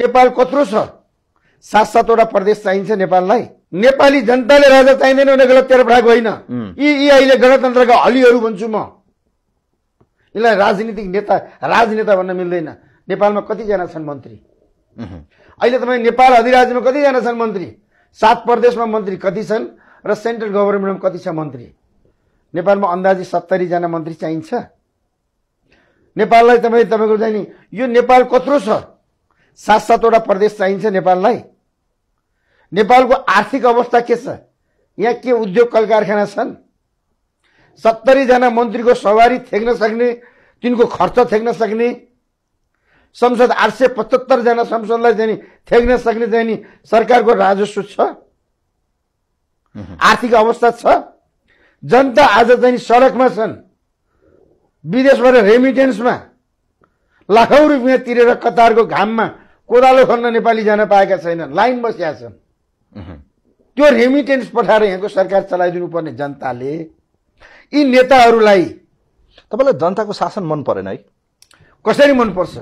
नेपाल कत्रो छ 7-7 वटा प्रदेश चाहिन्छ नेपाललाई नेपाली जनताले राजा चाहिँदैन भने गलत तेरफाको होइन यी अहिले गणतन्त्रका हलीहरू भन्छु म यसलाई राजनीतिक नेता राजनेता भन्न मिल्दैन नेपालमा कतिजना छन् मन्त्री अहिले तपाईँ नेपाल अधिराज्यमा कतिजना छन् मन्त्री 7 प्रदेशमा मन्त्री कति छन् र सेन्ट्रल गभर्नमेन्टमा कति छ मन्त्री नेपालमा अन्दाजी 70 जना मन्त्री चाहिन्छ नेपाललाई तपाईको चाहिँ नि यो नेपाल कत्रो छ 7-7 वटा प्रदेश चाहिन्छ नेपाललाई नेपालको आर्थिक अवस्था के छ यहाँ के उद्योग कल कारखाना छन् 70 जना मन्त्रीको सवारी थेक्न सक्ने तिनको खर्च थेक्न सक्ने संसद 875 जना संसदलाई चाहिँ थेक्न सक्ने चाहिँ नि सरकारको राजस्व छ आर्थिक अवस्था छ जनता आज चाहिँ सडकमा छन् विदेशबाट रेमिटेन्समा लाखौं रुपैयाँ तिरेर कतारको घाममा कोदालो खन्न नेपाली जान पाएका छैनन् लाइन बसिया छन् त्यो रेमिटेन्स पठाएर यहाँको सरकार चलाइदिनु पर्ने जनताले यी नेताहरूलाई तपाईलाई जनताको शासन मन परेन है कसरी मन पर्छ